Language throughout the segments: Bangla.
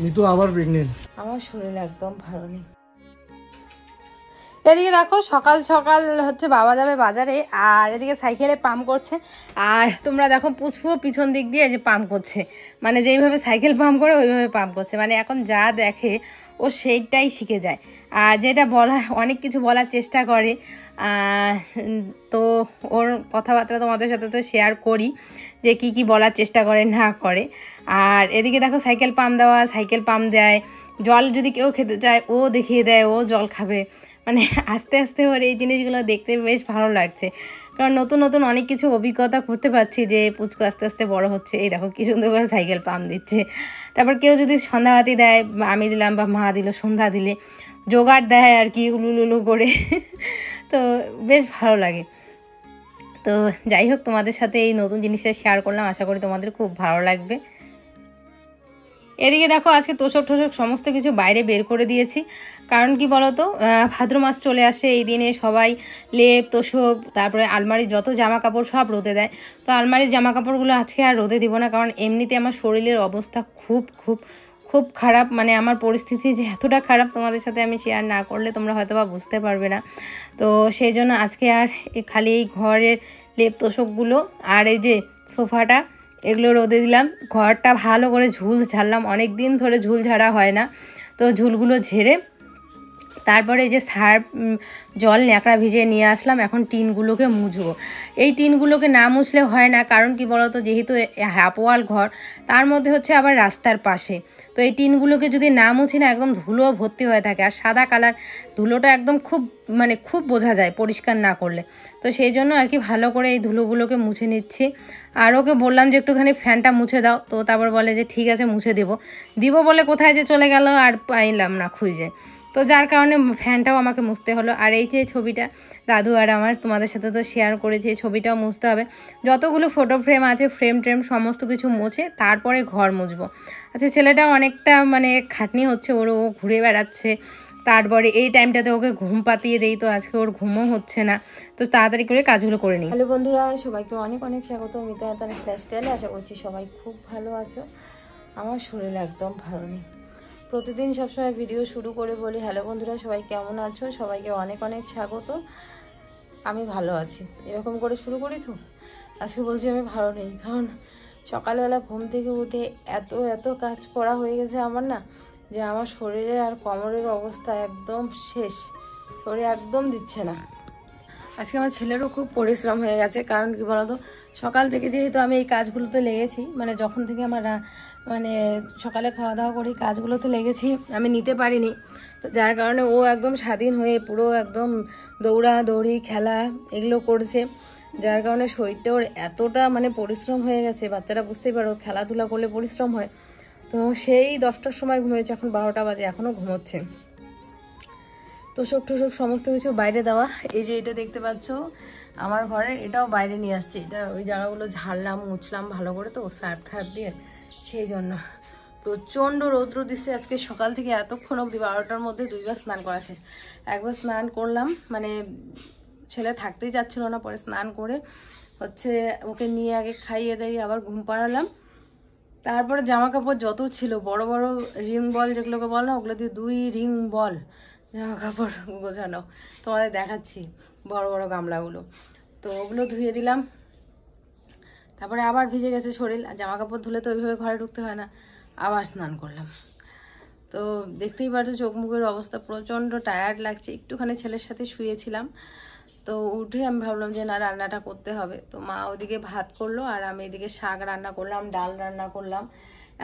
নিতু আবার প্রেগনেন্ট। আমার শরীর একদম ভালো নেই। এদিকে দেখো সকাল সকাল হচ্ছে বাবা যাবে বাজারে, আর এদিকে সাইকেলে পাম্প করছে। আর তোমরা দেখো পুচকুও পিছন দিক দিয়ে যে পাম্প করছে, মানে যেইভাবে সাইকেল পাম্প করে ওইভাবে পাম্প করছে। মানে এখন যা দেখে ও সেইটাই শিখে যায়। আর যেটা বলার অনেক কিছু বলার চেষ্টা করে, তো ওর কথাবার্তা তোমাদের সাথে তো শেয়ার করি যে কি কি বলার চেষ্টা করে না করে। আর এদিকে দেখো সাইকেল পাম্প দেওয়া, সাইকেল পাম্প দেয়, জল যদি কেউ খেতে চায় ও দেখিয়ে দেয় ও জল খাবে। মানে আস্তে আস্তে ওর এই জিনিসগুলো দেখতে বেশ ভালো লাগছে, কারণ নতুন নতুন অনেক কিছু অভিজ্ঞতা করতে পারছি যে পুচকু আস্তে আস্তে বড় হচ্ছে। এই দেখো কী সুন্দর করে সাইকেল পাম্প দিচ্ছে। তারপর কেউ যদি সন্ধ্যাবাতি দেয়, আমি দিলাম বা মা দিল, সন্ধ্যা দিলে জোগাড় দেয় আর কি উলুলুলু করে। তো বেশ ভালো লাগে। তো যাই হোক, তোমাদের সাথে এই নতুন জিনিসটা শেয়ার করলাম, আশা করি তোমাদের খুব ভালো লাগবে। এদিকে দেখো আজকে তোষক টোষক সমস্ত কিছু বাইরে বের করে দিয়েছি, কারণ কি বলতো ভাদ্র মাস চলে আসে, এই দিনে সবাই লেপ তোষক তারপরে আলমারির যত জামা কাপড় সব রোদে দেয়। তো আলমারির জামা কাপড়গুলো আজকে আর রোদে দিব না, কারণ এমনিতে আমার শরীরের অবস্থা খুব খুব খুব খারাপ। মানে আমার পরিস্থিতি যে এতটা খারাপ তোমাদের সাথে আমি শেয়ার না করলে তোমরা হয়তো বা বুঝতে পারবে না। তো সেই জন্য আজকে আর খালি এই ঘরের লেপ তোষকগুলো আর এই যে সোফাটা এগুলো রোদে দিলাম। ঘরটা ভালো করে ঝুল ঝাড়লাম, অনেক দিন ধরে ঝুল ঝাড়া হয় না। তো ঝুলগুলো ঝেড়ে তারপরে এই যে সার্ফ জল ন্যাকড়া ভিজিয়ে নিয়ে আসলাম। এখন টিনগুলোকে মুছবো। এই টিনগুলোকে না মুছলে হয় না, কারণ কি বলতো যেহেতু হাফওয়াল ঘর, তার মধ্যে হচ্ছে আবার রাস্তার পাশে। তো এই টিনগুলোকে যদি না মুছি না একদম ধুলো ভর্তি হয়ে থাকে, আর সাদা কালার ধুলোটা একদম খুব বোঝা যায় পরিষ্কার না করলে। তো সেই জন্য আর কি ভালো করে এই ধুলোগুলোকে মুছে নিচ্ছি। আর ওকে বললাম যে একটুখানি ফ্যানটা মুছে দাও, তো তারপর বলে যে ঠিক আছে মুছে দিব বলে কোথায় যে চলে গেল আর পাইলাম না খুঁজে। তো যার কারণে ফ্যানটাও আমাকে মুছতে হলো। আর এই যে ছবিটা দাদু আর আমার তোমাদের সাথে তো শেয়ার করেছি, এই ছবিটাও মুছতে হবে। যতগুলো ফটো ফ্রেম আছে ফ্রেম ট্রেম সমস্ত কিছু মুছে তারপরে ঘর মুছবো। আচ্ছা ছেলেটা অনেকটা মানে খাটনি হচ্ছে, ও ঘুরে বেড়াচ্ছে। তারপরে এই টাইমটাতে ওকে ঘুম পাতিয়ে দেই, তো আজকে ওর ঘুমও হচ্ছে না। তো তাড়াতাড়ি করে কাজগুলো করে নিই। হ্যালো বন্ধুরা, সবাইকে অনেক অনেক স্বাগত মিতা লাইফস্টাইলে। আশা করছি সবাই খুব ভালো আছো। আমার শরীর একদম ভালো নেই। প্রতিদিন সবসময় ভিডিও শুরু করে বলি হ্যালো বন্ধুরা সবাই কেমন আছো, সবাইকে অনেক অনেক স্বাগত। আমি ভালো আছি এরকম করে শুরু করি। তো আজকে বলছি আমি ভালো নেই, কারণ সকালবেলা ঘুম থেকে উঠে এত কাজ করা হয়ে গেছে আমার না, যে আমার শরীরে আর কোমরের অবস্থা একদম শেষ, শরীর একদম দিচ্ছে না। আজকে আমার ছেলেরও খুব পরিশ্রম হয়ে গেছে, কারণ কি বলতো সকাল থেকে যেহেতু আমি এই কাজগুলোতে লেগেছি, মানে যখন থেকে আমার মানে সকালে খাওয়া দাওয়া করি কাজগুলোতে লেগেছি, আমি নিতে পারিনি। তো যার কারণে ও একদম স্বাধীন হয়ে পুরো একদম দৌড়াদৌড়ি খেলা এগুলো করছে, যার কারণে শরীরটা ওর এতটা মানে পরিশ্রম হয়ে গেছে। বাচ্চারা বুঝতেই পারো খেলাধুলা করলে পরিশ্রম হয়। তো সেই 10টার সময় ঘুমিয়েছে, এখন 12টা বাজে এখনও ঘুমোচ্ছে। তোষক টোষক সমস্ত কিছু বাইরে দেওয়া। এই যে এটা দেখতে পাচ্ছ আমার ঘরের, এটাও বাইরে নিয়ে আসছি। এটা ওই জায়গাগুলো ঝাড়লাম মুছলাম ভালো করে, তো সার্ফ ঠার্ফ দিয়ে। সেই জন্য প্রচণ্ড রৌদ্র দিচ্ছে আজকে সকাল থেকে এতক্ষণ অবধি। 12টার মধ্যে 2বার স্নান করা শেষ। একবার স্নান করলাম, মানে ছেলে থাকতেই যাচ্ছিল না, পরে স্নান করে হচ্ছে ওকে নিয়ে আগে খাইয়ে দাইয়ে আবার ঘুম পাড়ালাম। তারপরে জামা কাপড় যত ছিল বড় বড় রিং বল যেগুলোকে বল না, ওগুলো দিয়ে 2 রিং বল জামা কাপড় গোছানো, তোমাদের দেখাচ্ছি বড় বড় গামলাগুলো। তো ওগুলো ধুয়ে দিলাম, তারপরে আবার ভিজে গেছে শরীর, আর জামা কাপড় ধুলে তো ওইভাবে ঘরে ঢুকতে হয় না। আবার স্নান করলাম। তো দেখতেই পাচ্ছ চোখ মুখের অবস্থা প্রচণ্ড টায়ার্ড লাগছে। একটুখানি ছেলের সাথে শুয়েছিলাম, তো উঠে আমি ভাবলাম যে না রান্নাটা করতে হবে। তো মা ওদিকে ভাত করলো আর আমি এদিকে শাক রান্না করলাম, ডাল রান্না করলাম।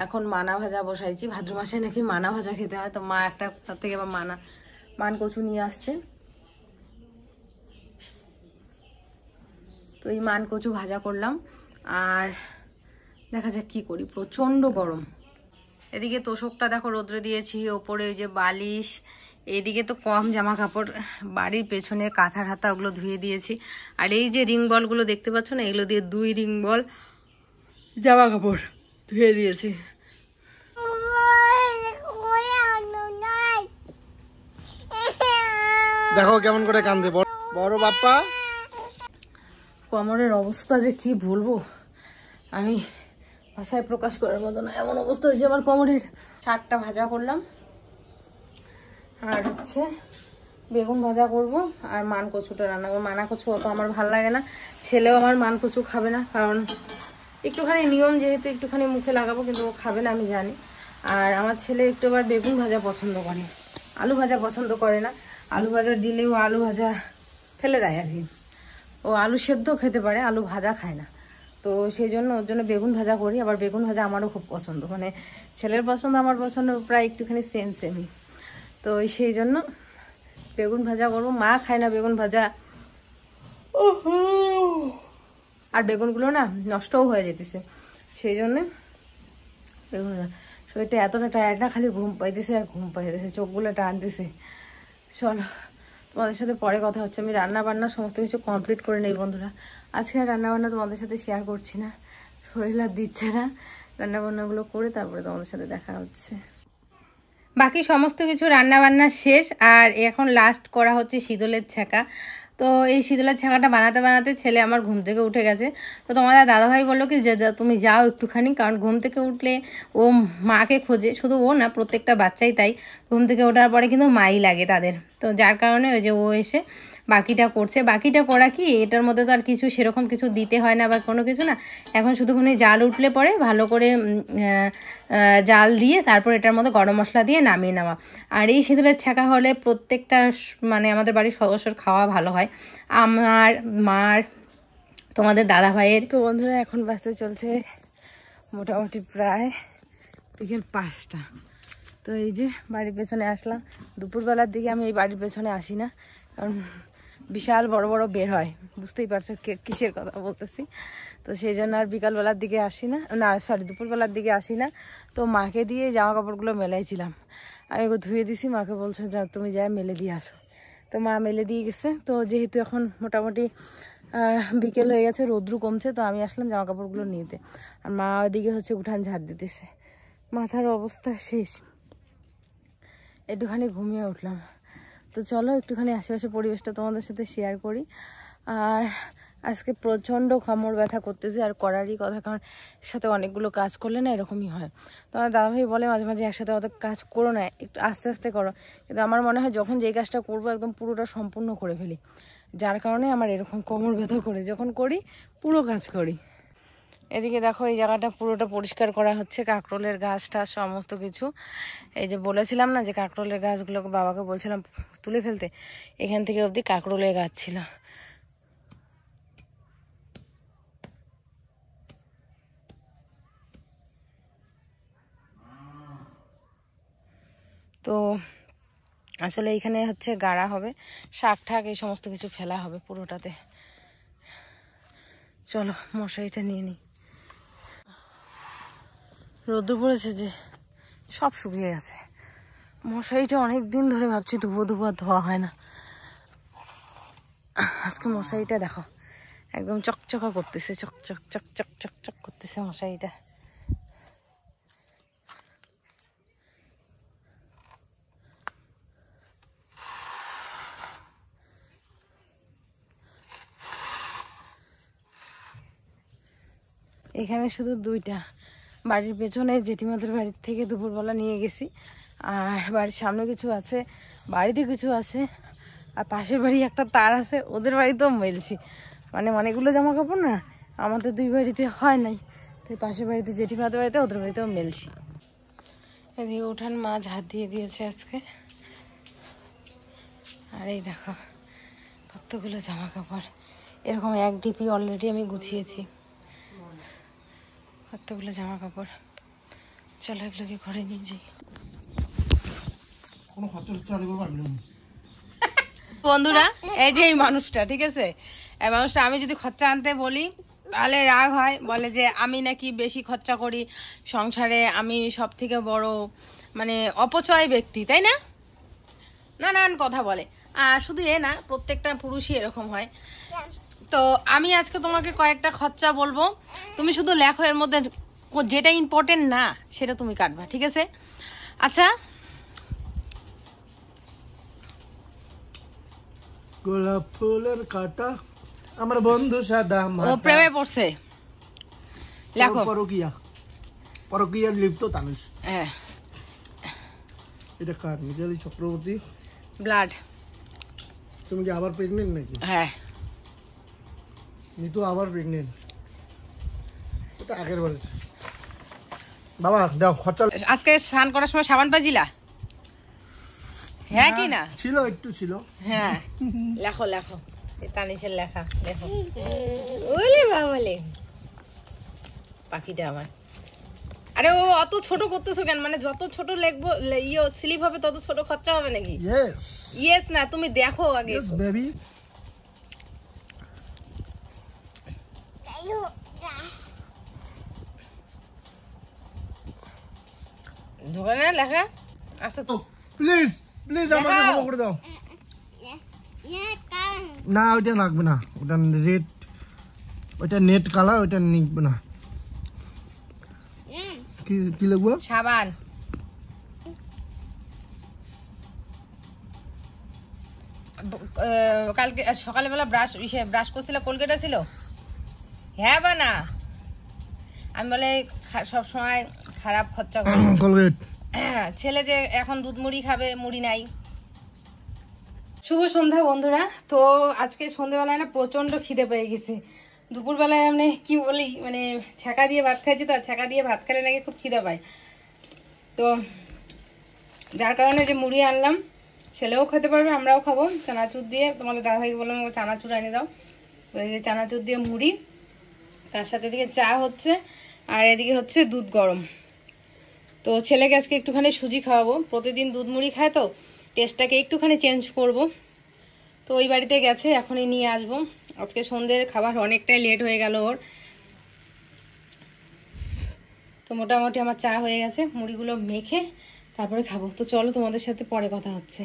এখন মানা ভাজা বসাইছি, ভাদ্র মাসে নাকি মানা ভাজা খেতে হয়। তো মা একটা তার থেকে আবার মান কচু নিয়ে আসছে, তো এই মান কচু ভাজা করলাম। আর দেখা যাক কি করি, প্রচণ্ড গরম। এদিকে তোষকটা দেখো রোদ্রে দিয়েছি, ওপরে ওই যে বালিশ, এইদিকে তো কম জামা কাপড়, বাড়ির পেছনে কাঁথা হাতা ওগুলো ধুয়ে দিয়েছি। আর এই যে রিং বলগুলো দেখতে পাচ্ছ না, এগুলো দিয়ে 2 রিং বল জামা কাপড় ধুয়ে দিয়েছি। দেখো কেমন করে কান্দে বড় বাপ্পা। কোমরের অবস্থা যে কি বলবো, আমি ভাষায় প্রকাশ করার মতো না, এমন অবস্থা হয়েছে আমার কোমরের। শাকটা ভাজা করলাম, আর হচ্ছে বেগুন ভাজা করব, আর মান কচুটা রান্না করবো। মানা কচু অত আমার ভালো লাগে না, ছেলেও আমার মান কচু খাবে না, কারণ একটুখানি নিয়ম, যেহেতু একটুখানি মুখে লাগাবো, কিন্তু ও খাবে না আমি জানি। আর আমার ছেলে একটু আবার বেগুন ভাজা পছন্দ করে, আলু ভাজা পছন্দ করে না। আলু ভাজা দিলেও আলু ভাজা ফেলে দেয় আর কি। ও আলু সেদ্ধ খেতে পারে, আলু ভাজা খায় না। তো সেই জন্য ওর জন্য বেগুন ভাজা করি। আবার বেগুন ভাজা আমারও খুব পছন্দ, মানে ছেলের পছন্দ আমার পছন্দ প্রায় একটুখানি সেমই। তো সেই জন্য বেগুন ভাজা করবো। মা খায় না বেগুন ভাজা, আর বেগুনগুলো না নষ্টও হয়ে যেতেছে, সেই জন্যে বেগুন। শরীরটা এতটা টায়ার্ড না, খালি ঘুম পাইতেছে আর ঘুম পাইতেছে, চোখগুলো টানতেছে। চলো তোমাদের সাথে পরে কথা হচ্ছে। আমি রান্না বান্না সমস্ত কিছু কমপ্লিট করে নেই বন্ধুরা। আজকে আর রান্না বান্না তোমাদের সাথে শেয়ার করছি না, শরীর আর দিচ্ছে না। রান্না বান্নাগুলো করে তারপরে তোমাদের সাথে দেখা হচ্ছে। বাকি সমস্ত কিছু রান্না বান্না শেষ, আর এখন লাস্ট করা হচ্ছে শীতলের ছ্যাঁকা। তো এই শীতলের ছ্যাঁকাটা বানাতে বানাতে ছেলে আমার ঘুম থেকে উঠে গেছে। তো তোমাদের দাদাভাই বললো কি যে তুমি যাও একটুখানি, কারণ ঘুম থেকে উঠলে ও মাকে খোঁজে। শুধু ও না, প্রত্যেকটা বাচ্চাই তাই, ঘুম থেকে ওঠার পরে কিন্তু মাই লাগে তাদের। তো যার কারণে ওই যে ও এসে বাকিটা করছে। বাকিটা করা কি, এটার মধ্যে তো আর কিছু সেরকম কিছু দিতে হয় না বা কোনো কিছু না। এখন শুধুখানি জাল উঠলে পরে ভালো করে জাল দিয়ে তারপর এটার মধ্যে গরম মশলা দিয়ে নামিয়ে নেওয়া। আর এই শীতলের ছ্যাঁকা হলে প্রত্যেকটা মানে আমাদের বাড়ির সদস্যর খাওয়া ভালো হয়, আমার, মার, তোমাদের দাদা ভাইয়ের। তো বন্ধুরা এখন বাজতে চলছে মোটামুটি প্রায় বিকেল 5টা। তো এই যে বাড়ির পেছনে আসলাম। দুপুরবেলার দিকে আমি এই বাড়ির পেছনে আসি না, কারণ বিশাল বড় বড় বের হয়, বুঝতেই পারছো কিসের কথা বলতেছি। তো সেই জন্য আর বিকালবেলার দিকে আসি না, দুপুরবেলার দিকে আসি না। তো মাকে দিয়ে জামা কাপড়গুলো মেলাইছিলাম, আমি ওকে ধুয়ে দিছি। মাকে বলছো যা তুমি যা মেলে দিয়ে আসো। তো মা মেলে দিয়ে গেছে। তো যেহেতু এখন মোটামুটি বিকেল হয়ে গেছে, রোদ্রু কমছে, তো আমি আসলাম জামা কাপড়গুলো নিতে। আর মা ওইদিকে হচ্ছে উঠান ঝাড় দিতেছে। মাথার অবস্থা শেষ, একটুখানি ঘুমিয়ে উঠলাম। তো চলো একটুখানি আশেপাশে পরিবেশটা তোমাদের সাথে শেয়ার করি। আর আজকে প্রচণ্ড কোমর ব্যথা করতেছে, আর করারই কথা, কারণ সাথে অনেকগুলো কাজ করলে না এরকমই হয়। তো আমার দাদাভাই বলে মাঝে মাঝে একসাথে অত কাজ করো না, একটু আস্তে আস্তে করো। কিন্তু আমার মনে হয় যখন যেই কাজটা করবো একদম পুরোটা সম্পূর্ণ করে ফেলি, যার কারণে আমার এরকম কোমর ব্যথা করে, যখন করি পুরো কাজ করি। এদিকে দেখো এই জায়গাটা পুরোটা পরিষ্কার করা হচ্ছে, কাঁকরোলের গাছটা সমস্ত কিছু। এই যে বলেছিলাম না যে কাঁকরোলের গাছগুলোকে বাবাকে বলছিলাম তুলে ফেলতে, এখান থেকে অবধি কাঁকরোলের গাছ ছিল। তো আসলে এখানে হচ্ছে গাড়া হবে, শাক ঠাক এই সমস্ত কিছু ফেলা হবে পুরোটাতে। চলো মশারিটা নিয়ে নিই। রোদ্দুর পড়েছে যে সব শুকিয়ে গেছে। মশারিটা অনেক দিন ধরে ভাবছি ধুবো আর ধোয়া হয় না। আজকে মশারিটা দেখো একদম চকচকা করতেছে, চকচক চকচক চকচক করতেছে মশারিটা। এখানে শুধু 2টা, বাড়ির পেছনে জেঠিমাদের বাড়ির থেকে দুপুরবেলা নিয়ে গেছি, আর বাড়ির সামনে কিছু আছে, বাড়িতে কিছু আছে, আর পাশের বাড়ি একটা তার আছে, ওদের বাড়িতেও মেলছি। মানে অনেকগুলো জামা কাপড় না, আমাদের 2 বাড়িতে হয় নাই, তাই পাশের বাড়িতে জেঠিমাদের বাড়িতে ওদের বাড়িতেও মেলছি। এদিকে উঠান মা ঝাড় দিয়ে দিয়েছে আজকে। আর এই দেখো কতগুলো জামা কাপড়, এরকম 1 ডিপি অলরেডি আমি গুছিয়েছি, কতগুলো জামা কাপড়। চলো এগুলোকে ঘরে নিয়ে যাই। বন্ধুরা এই যে এই মানুষটা, ঠিক আছে, এই মানুষটা আমি যদি খরচা আনতে বলি তাহলে রাগ হয়, বলে যে আমি নাকি বেশি খরচা করি সংসারে, আমি সব থেকে বড় মানে অপচয় ব্যক্তি, তাই না? নানান কথা বলে। আর শুধু এ না, প্রত্যেকটা পুরুষই এরকম হয়। তো আমি আজকে তোমাকে কয়েকটা খরচা বলবো, তুমি শুধু লেখো এর মধ্যে যেটা ইম্পর্টেন্ট না সেটা তুমি কাটবা, ঠিক আছে? আচ্ছা, গোলাপ ফুলের কাটা আমার বন্ধু সাদা ও প্রেমে পড়ছে, লেখো। পরকিয়া পরকীয়ার লিপ্ত তানিশ। হ্যাঁ, এটা কার? মিতালি চক্রবর্তী। ব্লাড। তুমি কি আবার প্রেগনেন্ট নাকি? হ্যাঁ, মিতু আবার প্রেগনেন্ট। এটা আগের বারে। বাবা দাও খরচা। আজকে স্নান করার সময় সাবান পাইছিলা? হ্যাঁ কি না? ছিল, একটু ছিল। হ্যাঁ, লেখো লেখো, তানিশের লেখা লেখো। ওলে বাবলে পাখিটা আমার। আরে ও অত ছোট করতেছো কেন? মানে যত ছোট লিখবো স্লিপ হবে তত ছোট খরচা হবে নাকি? ইয়েস ইয়েস না, তুমি দেখো আগে। Yes baby. ঢোকে না লেখা? আচ্ছা তো প্লিজ প্লিজ আমাকে ফলো করে দাও। না ওইটা লাগবে না, ওটা রেড, ওইটা নেট কালার, ওইটা নিকবে না। কি কি লাগবে? সাবান। কালকে সকালবেলা ব্রাশ করছিল, কোলগেট ছিল? হ্যাঁ বা না? আমি বলে সব সময় খারাপ খরচা করি। কোলগেট। ছেলে যে এখন দুধ মুড়ি খাবে, মুড়ি নাই। শুভ সন্ধ্যা বন্ধুরা। তো আজকে সন্ধ্যেবেলায় না প্রচন্ড খিদে পেয়ে গেছে। দুপুরবেলায় আমি কি বলি, মানে ছ্যাঁকা দিয়ে ভাত খাইছি, তো ছ্যাঁকা দিয়ে ভাত খেলে নাকি খুব খিদে পায়। তো যার কারণে যে মুড়ি আনলাম, ছেলেও খেতে পারবে, আমরাও খাবো চানাচুর দিয়ে। তোমাদের দাদাভাইকে বললাম চানাচুর এনে দাও। তো এই যে চানাচুর দিয়ে মুড়ি, তার সাথে এদিকে চা হচ্ছে, আর এদিকে হচ্ছে দুধ গরম। তো ছেলেকে আজকে একটুখানি সুজি খাওয়াবো, প্রতিদিন দুধ মুড়ি খায় তো টেস্টটাকে একটুখানি চেঞ্জ করব। তো ওই বাড়িতে গেছে, এখনই নিয়ে আসবো। আজকে সন্ধ্যের খাবার অনেকটাই লেট হয়ে গেল ওর। তো মোটামুটি আমার চা হয়ে গেছে, মুড়িগুলো মেখে তারপরে খাবো। তো চলো তোমাদের সাথে পরে কথা হচ্ছে।